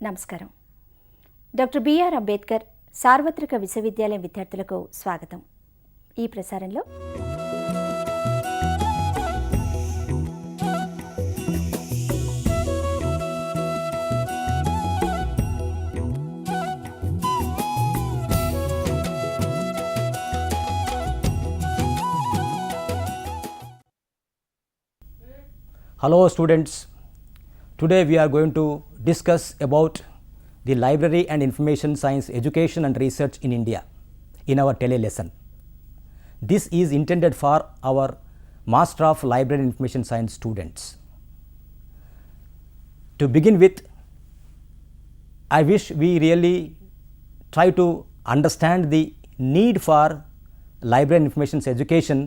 నమస్కారం. Doctor B R Ambedkar సార్వత్రిక విశ్వవిద్యాలయం విద్యార్థులకు స్వాగతం. ఈ ప్రసారంలో Hello students, today we are going to discuss about the library and information science education and research in India in our tele lesson. This is intended for our Master of Library and Information Science students. To begin with, I wish we really try to understand the need for library and information education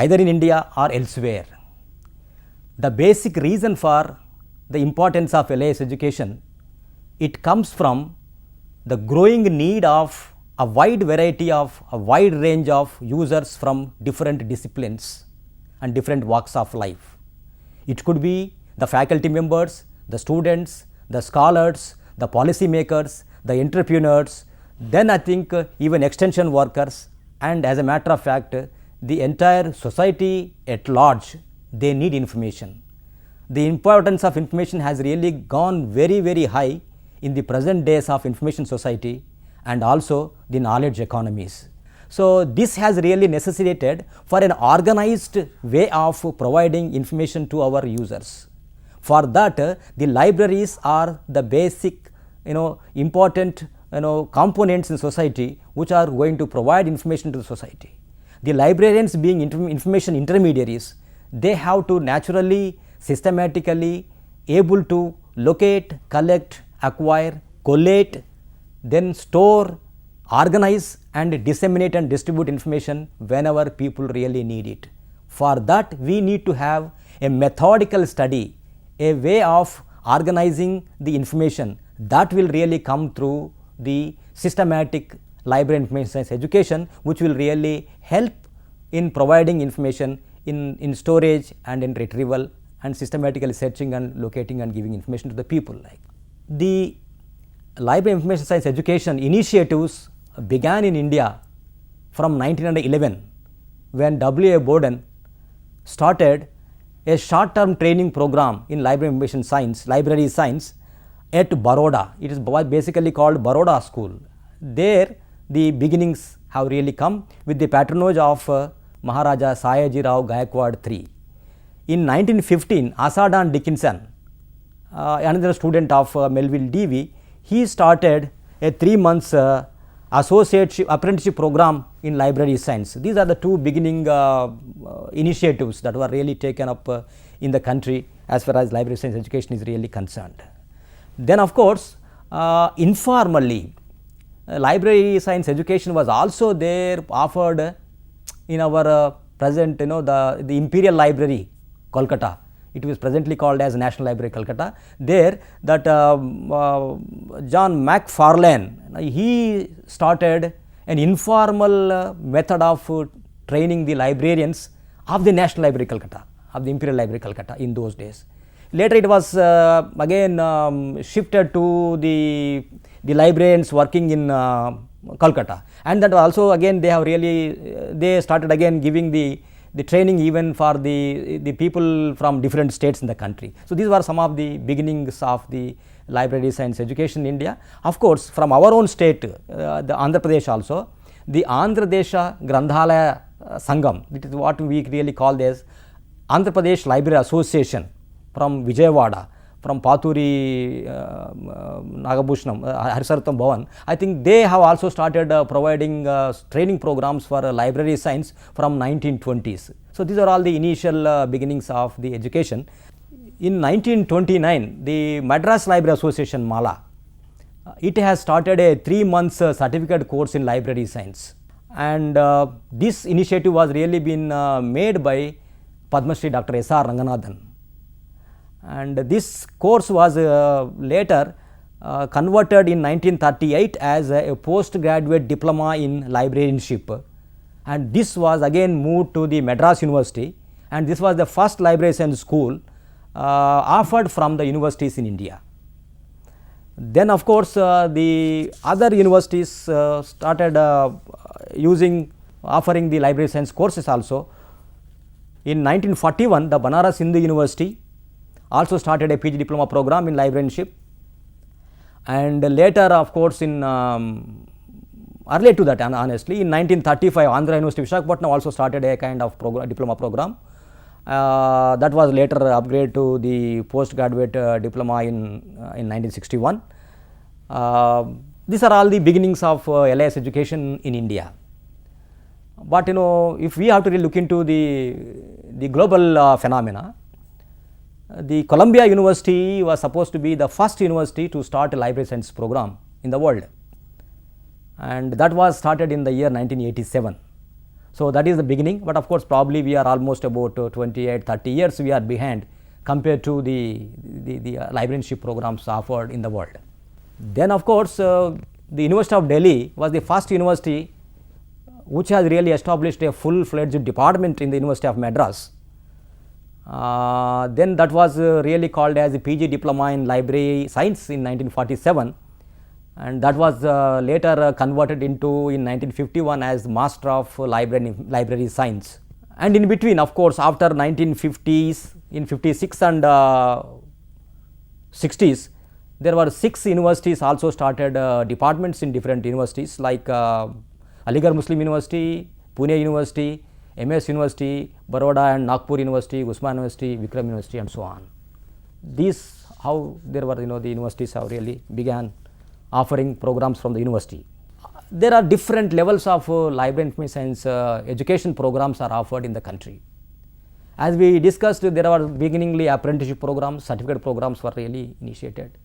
either in India or elsewhere. The basic reason for the importance of LIS education, it comes from the growing need of a wide variety of a wide range of users from different disciplines and different walks of life. It could be the faculty members, the students, the scholars, the policy makers, the entrepreneurs, then I think even extension workers, and as a matter of fact the entire society at large, they need information. The importance of information has really gone very high in the present days of information society and also the knowledge economies. So this has really necessitated for an organized way of providing information to our users. For that the libraries are the basic important components in society which are going to provide information to the society. The librarians being information intermediaries, they have to naturally, systematically able to locate, collect, acquire, collate, then store, organize and disseminate and distribute information whenever people really need it. For that we need to have a methodical study, a way of organizing the information that will really come through the systematic library and information science education, which will really help in providing information in storage and in retrieval and systematically searching and locating and giving information to the people. Like the library information science education initiatives began in India from 1911 when W.A. Bowden started a short-term training program in library science at Baroda. It is basically called Baroda School. There the beginnings have really come with the patronage of Maharaja Sayaji Rao Gaikwad III. In 1915, Asadan Dickinson, another student of Melville Devi, he started a 3 months apprenticeship program in library science. These are the two beginning initiatives that were really taken up in the country as far as library science education is really concerned. Then of course, informally, library science education was also there offered in our present the Imperial Library, Kolkata. It was presently called as National Library, Calcutta. There that John McFarlane, he started an informal method of training the librarians of the National Library, Calcutta, of the Imperial Library, Calcutta in those days. Later it was again shifted to the librarians working in Kolkata, and that also again they started again giving the training even for the people from different states in the country. So these were some of the beginnings of the library science education in India. Of course, from our own state, the Andhra Pradesh also, the Andhra Desha Granthalaya Sangam, it is what we really call as Andhra Pradesh Library Association from Vijayawada, from Paturi Nagabhushanam, Harisaratham Bhavan. I think they have also started providing training programs for library science from 1920s. So these are all the initial beginnings of the education. In 1929, the Madras Library Association Mala, it has started a 3 months certificate course in library science, and this initiative was really been made by Padma Shri Dr. S.R. Ranganathan. And this course was later converted in 1938 as a postgraduate diploma in librarianship, and this was again moved to the Madras University, and this was the first library science school offered from the universities in India. Then of course, the other universities started offering the library science courses also. In 1941, the Banaras Hindu University also started a PG diploma program in librarianship, and later of course in earlier to that, honestly, in 1935 Andhra University Visakhapatnam also started a kind of diploma program. That was later upgraded to the postgraduate diploma in 1961. These are all the beginnings of LIS education in India. But if we have to really look into the global phenomena, the Columbia University was supposed to be the first university to start a library science program in the world, and that was started in the year 1987. So that is the beginning, but of course probably we are almost about 28-30 years we are behind compared to the librarianship programs offered in the world. Then of course the University of Delhi was the first university which has really established a full-fledged department in the University of Madras. Then that was really called as the PG Diploma in Library Science in 1947, and that was later converted into in 1951 as Master of Library Science. And in between, of course, after 1950s, in 56 and 60s, there were 6 universities also started departments in different universities like Aligarh Muslim University, Pune University, MS University, Baroda and Nagpur University, Usman University, Vikram University, and so on. These how there were the universities have really began offering programs from the university. There are different levels of library information science education programs are offered in the country. As we discussed, there are beginningly apprenticeship programs, certificate programs were really initiated.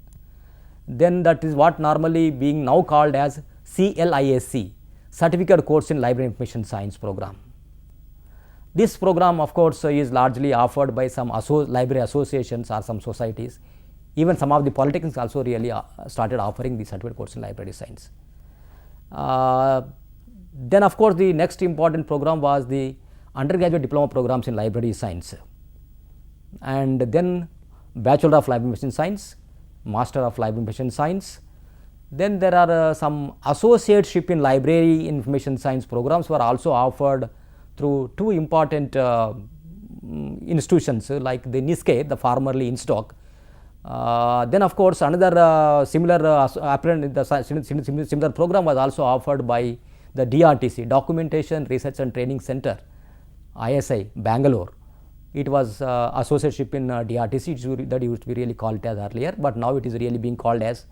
Then that is what normally being now called as CLISC, Certificate Course in Library Information Science program. This program of course is largely offered by some library associations or some societies. Even some of the polytechnics also really started offering the certificate course in library science. Then of course the next important program was the undergraduate diploma programs in library science, and then Bachelor of Library Information Science, Master of Library Information Science. Then there are some associateship in library information science programs were also offered through 2 important institutions like the NISCE, the formerly INSTOC. Then of course another similar program was also offered by the DRTC, Documentation Research and Training Center, ISI, Bangalore. It was associateship in DRTC that used to be really called as earlier, but now it is really being called as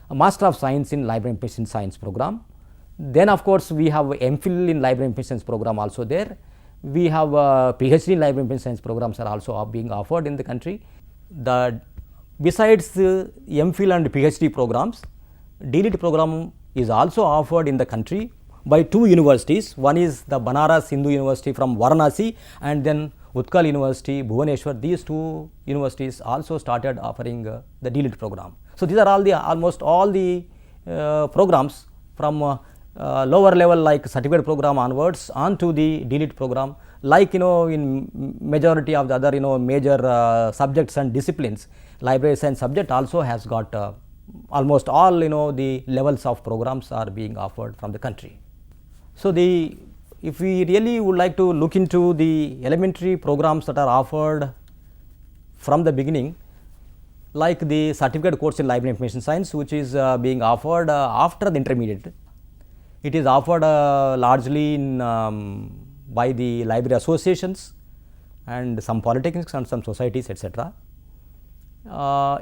a Master of Science in Library Information Science program. Then of course we have MPhil in Library Information Science program also there. We have PhD in Library Information Science programs are also being offered in the country. Besides MPhil and PhD programs, DLIT program is also offered in the country by 2 universities. One is the Banaras Hindu University from Varanasi, and then Utkal University, Bhubaneswar. These 2 universities also started offering the DLIT program. So these are almost all the programs from lower level like certificate program onwards on to the DLIT program. Like in majority of the other major subjects and disciplines, library science subject also has got almost all the levels of programs are being offered from the country. So if we really would like to look into the elementary programs that are offered from the beginning, like the certificate course in library information science, which is being offered after the intermediate. It is offered largely by the library associations and some polytechnics and some societies, etc.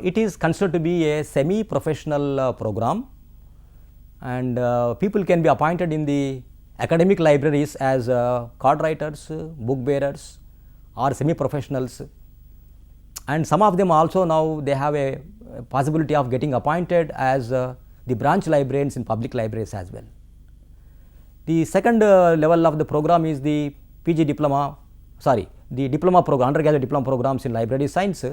It is considered to be a semi-professional program, and people can be appointed in the academic libraries as card writers, book bearers, or semi-professionals, and some of them also now they have a possibility of getting appointed as the branch librarians in public libraries as well. The second level of the program is the the diploma program, undergraduate diploma programs in library science,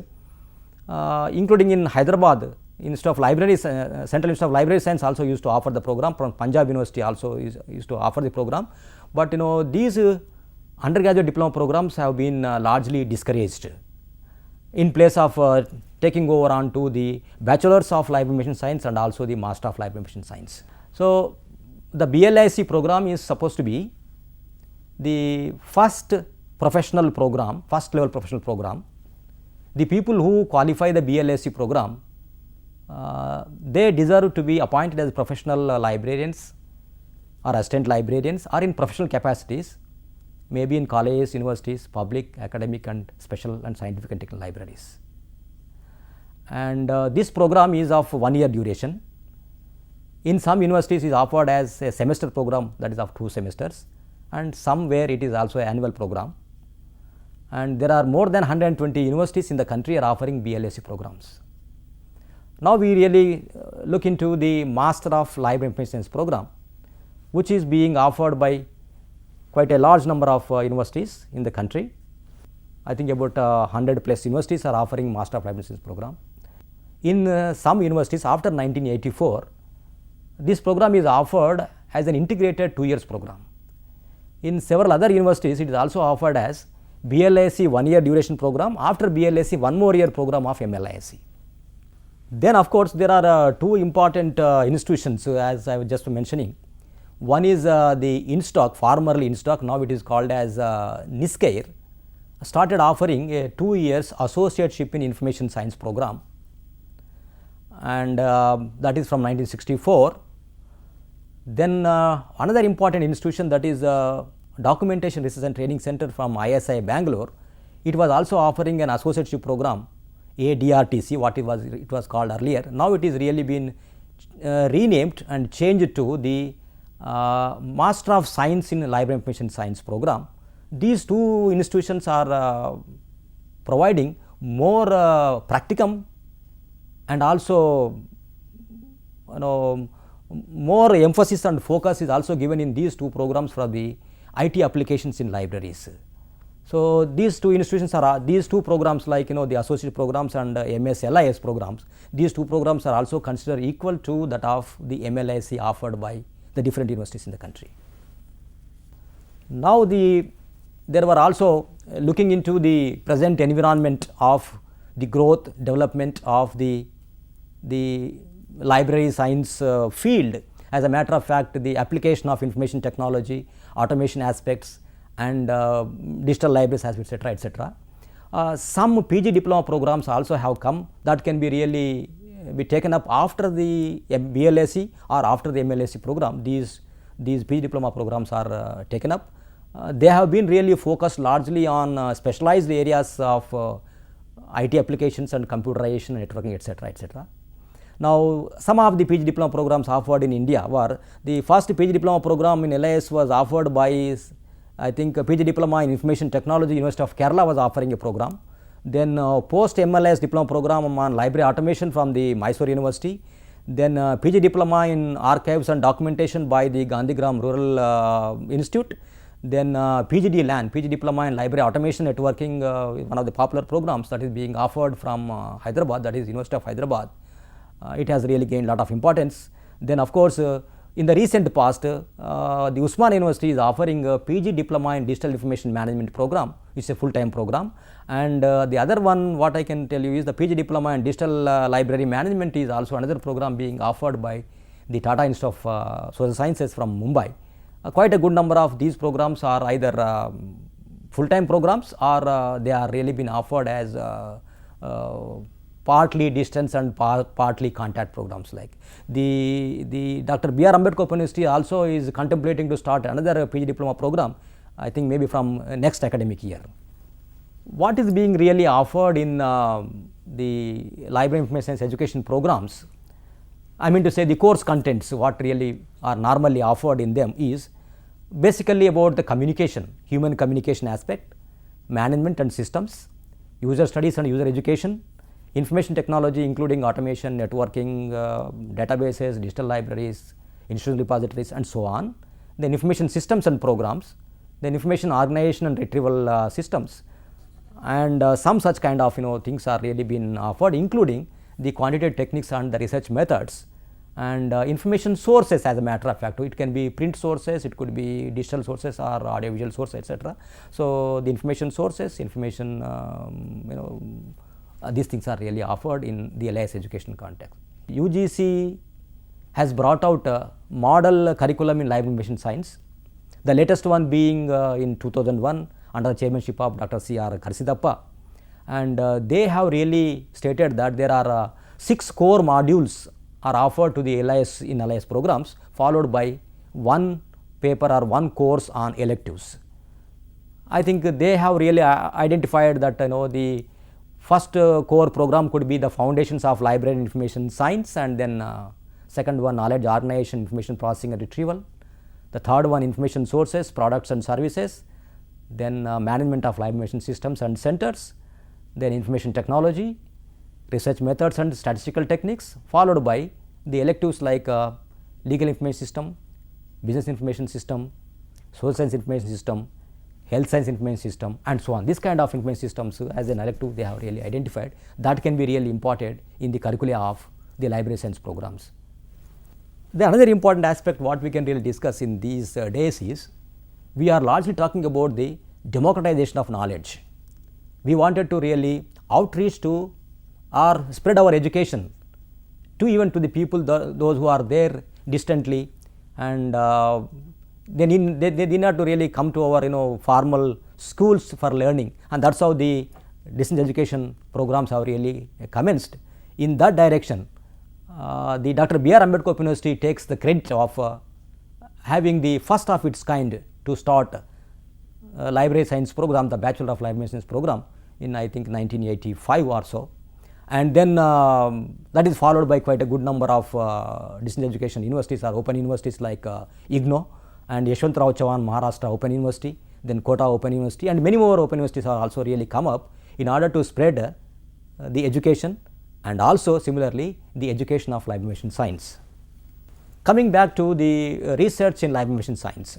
including in Hyderabad, Institute of Library, Central Institute of Library Science also used to offer the program. From Punjab University also used to offer the program, but these undergraduate diploma programs have been largely discouraged. In place of taking over on to the Bachelors of Library Information Science and also the Master of Library Information Science. So, the BLIC program is supposed to be the first professional program, first level professional program. The people who qualify the BLIC program, they deserve to be appointed as professional librarians or assistant librarians or in professional capacities, maybe in colleges, universities, public, academic and special and scientific and technical libraries. And this program is of 1 year duration. In some universities it is offered as a semester program, that is of 2 semesters, and somewhere it is also an annual program. And there are more than 120 universities in the country are offering BLSC programs. Now we really look into the Master of Library Information Science program, which is being offered by quite a large number of universities in the country. I think about 100 plus universities are offering Master of Library Information Science program. In some universities after 1984, this program is offered as an integrated 2 years program. In several other universities, it is also offered as BLIC 1 year duration program, after BLIC 1 more year program of MLISc. Then of course, there are 2 important institutions as I was just mentioning. One is the INSTOC, formerly INSTOC, now it is called as NISCAIR, started offering a 2 years associateship in information science program, and that is from 1964. Then another important institution, that is Documentation Research and Training Center from ISI Bangalore, it was also offering an associateship program, ADRTC, what it was called earlier. Now it is really been renamed and changed to the Master of Science in Library Information Science program. These 2 institutions are providing more practicum and also more emphasis and focus is also given in these 2 programs for the IT applications in libraries. So these 2 institutions are these 2 programs, like the associate programs and MS LIS programs, these 2 programs are also considered equal to that of the MLIC offered by the different universities in the country. Now there were also looking into the present environment of the growth development of the library science field. As a matter of fact, the application of information technology, automation aspects and digital libraries, etc., etc. Some PG diploma programs also have come that can be really be taken up after the BLSc or after the MLSc program. These PG diploma programs are taken up. They have been really focused largely on specialized areas of IT applications and computerization and networking, etc., etc. Now, some of the PG diploma programs offered in India were, the first PG diploma program in LIS was offered by, I think, PG diploma in information technology, University of Kerala was offering a program. Then post MLIS diploma program on library automation from the Mysore University. Then PG diploma in archives and documentation by the Gandhigram Rural Institute. Then PGD LAN, PG diploma in library automation networking, one of the popular programs that is being offered from Hyderabad, that is University of Hyderabad. It has really gained a lot of importance. Then of course, in the recent past, the Usman University is offering a PG diploma in digital information management program. It's a full-time program. And the other one, what I can tell you is the PG diploma in digital library management is also another program being offered by the Tata Institute of Social Sciences from Mumbai. Quite a good number of these programs are either full-time programs or they are really been offered as partly distance and partly contact programs. Like the Dr. B.R. Ambedkar Open University also is contemplating to start another PG diploma program, I think maybe from next academic year. What is being really offered in the library information science education programs, I mean to say the course contents, what really are normally offered in them is basically about the communication, human communication aspect, management and systems, user studies and user education, information technology including automation, networking, databases, digital libraries, institutional repositories and so on, then information systems and programs, then information organization and retrieval systems, and some such kind of things are really been offered, including the quantitative techniques and the research methods and information sources. As a matter of fact, it can be print sources, it could be digital sources or audiovisual sources, etc. So the information sources, information these things are really offered in the LIS education context. UGC has brought out a model curriculum in library information science, the latest one being in 2001 under the chairmanship of Dr. C.R. Karsidappa, and they have really stated that there are 6 core modules are offered to the LIS in LIS programs, followed by one paper or one course on electives. I think they have really identified that the first core program could be the foundations of library information science, and then second one knowledge organization, information processing and retrieval, the third one information sources, products and services, then management of library information systems and centers, then information technology, research methods and statistical techniques, followed by the electives like legal information system, business information system, social science information system, health science information system, and so on. This kind of information systems as an elective they have really identified that can be really imported in the curricula of the library science programs. The another important aspect what we can really discuss in these days is we are largely talking about the democratization of knowledge. We wanted to really outreach to or spread our education to even to the people those who are there distantly, and they need not to really come to our formal schools for learning, and that's how the distance education programs have really commenced. In that direction, the Dr. B.R. Ambedkar University takes the credit of having the first of its kind to start library science program, the Bachelor of Library Science program in I think 1985 or so, and then that is followed by quite a good number of distance education universities or open universities like IGNO and Yashwantrao Chavan Maharashtra Open University, then Kota Open University, and many more open universities have also really come up in order to spread the education and also similarly the education of library information science. Coming back to the research in library information science.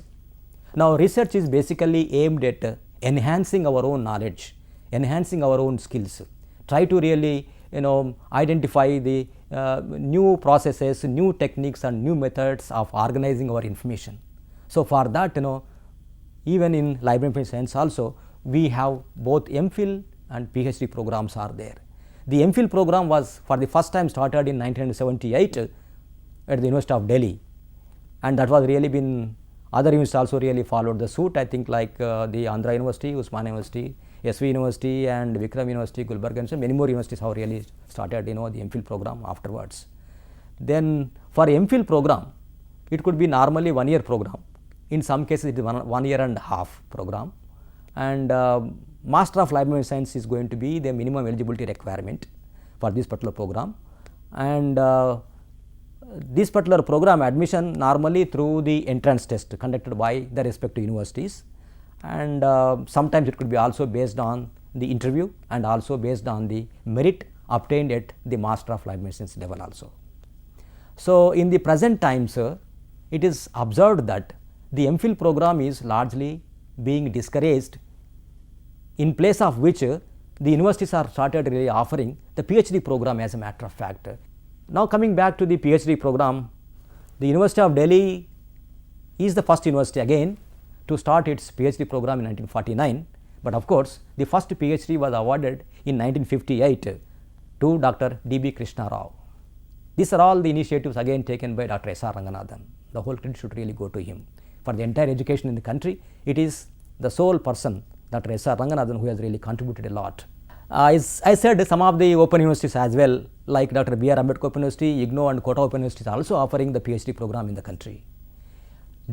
Now research is basically aimed at enhancing our own knowledge, enhancing our own skills, try to really identify the new processes, new techniques and new methods of organizing our information. So for that even in library information science also we have both MPhil and PhD programs are there. The MPhil program was for the first time started in 1978 at the University of Delhi, and that was really been other universities also really followed the suit. I think like the Andhra University, Usmania University, SV University and Vikram University, Gulbarga, and so many more universities have really started the MPhil program afterwards. Then for MPhil program it could be normally 1 year program, in some cases it is 1 year and a half program, and Master of Library Science is going to be the minimum eligibility requirement for this particular program, and this particular program admission normally through the entrance test conducted by the respective universities, and sometimes it could be also based on the interview and also based on the merit obtained at the Master of Library Science level also. So in the present times it is observed that the MPhil program is largely being discouraged, in place of which the universities are started really offering the PhD program as a matter of fact. Now coming back to the PhD program, the University of Delhi is the first university again to start its PhD program in 1949, but of course the first PhD was awarded in 1958 to Dr. D.B. Krishna Rao. These are all the initiatives again taken by Dr. S.R. Ranganathan. The whole credit should really go to him. For the entire education in the country, it is the sole person, Dr. S.R. Ranganathan, who has really contributed a lot. As I said, some of the open universities as well, like Dr. B.R. Ambedkar University, IGNO and Kota Open University, are also offering the PhD program in the country.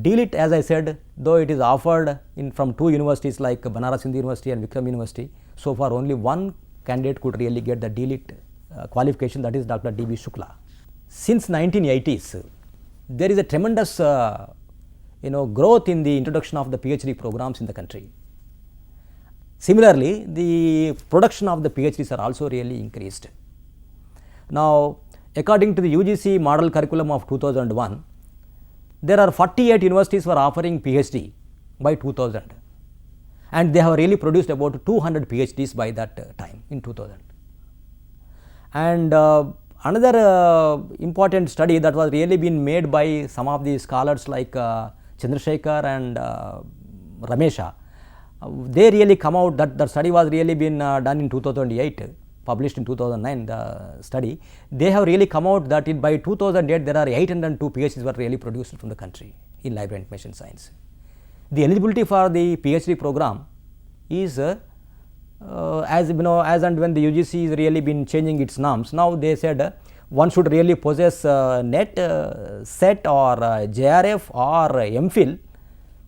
DLIT, as I said, though it is offered from 2 universities like Banaras Hindu University and Vikram University, so far only one candidate could really get the DLIT qualification, that is Dr. D.B. Shukla. Since 1980s, there is a tremendous growth in the introduction of the PhD programs in the country. Similarly, the production of the PhDs are also really increased. Now, according to the UGC model curriculum of 2001, there are 48 universities were offering PhD by 2000, and they have really produced about 200 PhDs by that time in 2000. And another important study that was really been made by some of the scholars like Chandrasekhar and Ramesha, they really come out that the study was really been done in 2008. published in 2009, the study, they have really come out that by 2008 there are 802 PhDs were really produced from the country in library and information science. The eligibility for the PhD program is as you know, as and when the UGC has really been changing its norms, now they said one should really possess NET, SET or JRF or MPhil,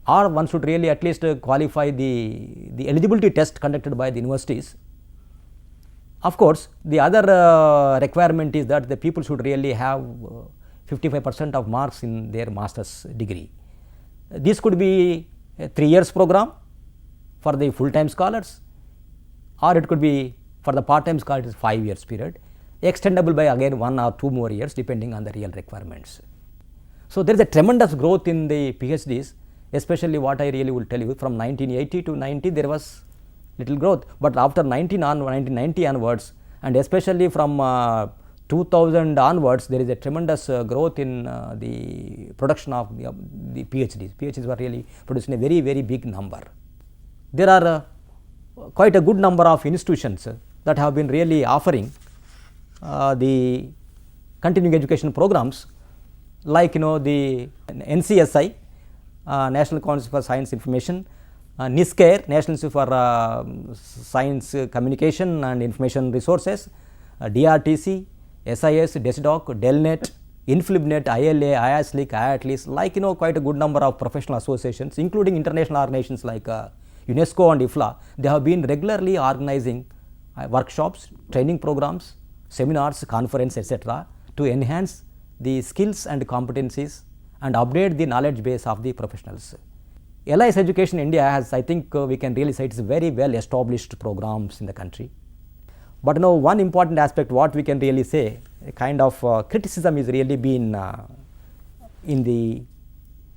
or one should really at least qualify the eligibility test conducted by the universities. Of course, the other requirement is that the people should really have 55% of marks in their master's degree. This could be a 3 years program for the full time scholars, or it could be for the part time scholars 5 years period, extendable by again 1 or 2 more years depending on the real requirements. So, there is a tremendous growth in the PhDs, especially what I really will tell you, from 1980 to 90 there was little growth, but after 1990 onwards, and especially from 2000 onwards, there is a tremendous growth in the production of the PhDs. PhDs were really produced in a very, very big number. There are quite a good number of institutions that have been really offering the continuing education programs, like the NCSI, National Council for Science Information, NISCARE, National Institute for Science Communication and Information Resources, DRTC, SIS, DESDOC, DELNET, INFLIBNET, ILA, IASLIC, IATLIS, like quite a good number of professional associations, including international organizations like UNESCO and IFLA. They have been regularly organizing workshops, training programs, seminars, conferences, etc., to enhance the skills and competencies and update the knowledge base of the professionals. LIS education in India has, I think we can really say, it's very well established programs in the country. But one important aspect what we can really say, a kind of criticism is really been there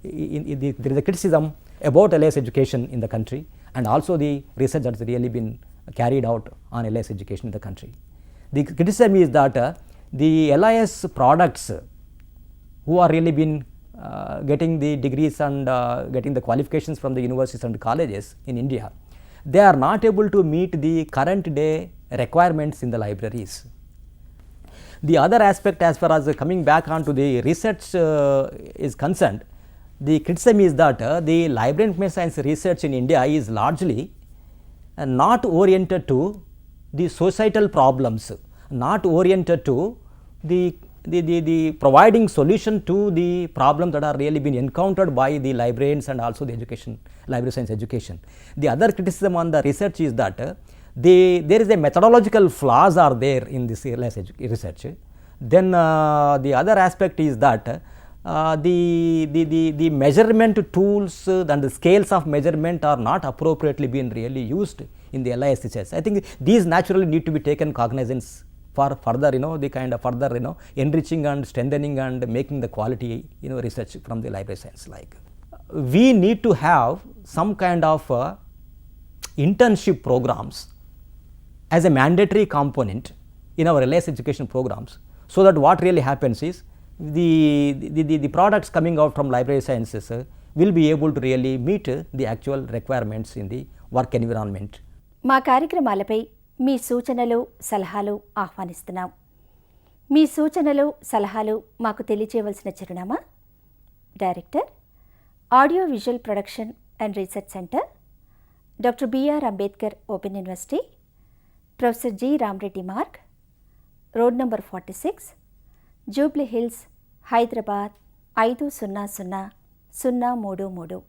is a criticism about LIS education in the country, and also the research that has really been carried out on LIS education in the country. The criticism is that the LIS products who are really been getting the degrees and getting the qualifications from the universities and colleges in India, they are not able to meet the current day requirements in the libraries. The other aspect, as far as coming back onto the research is concerned, the criticism is that the library and information science research in India is largely not oriented to the societal problems, not oriented to the providing solution to the problems that are really been encountered by the librarians and also the education, library science education. The other criticism on the research is that there is a methodological flaws are there in this LIS research. Then the other aspect is that the measurement tools and the scales of measurement are not appropriately being really used in the LIS research. I think these naturally need to be taken cognizance for further the kind of further enriching and strengthening and making the quality research from the library science. Like we need to have some kind of internship programs as a mandatory component in our LIS education programs, so that what really happens is the products coming out from library sciences will be able to really meet the actual requirements in the work environment. మా కార్యక్రమాలపై మీ సూచనలు సలహాలు ఆహ్వానిస్తున్నాం. మీ సూచనలు సలహాలు మాకు తెలియచేయవలసిన చిరునామా: director, audio visual production and research centre, doctor B R Ambedkar open university, professor G Ramareddy Marg, road number 46, Jubilee Hills, Hyderabad 500033.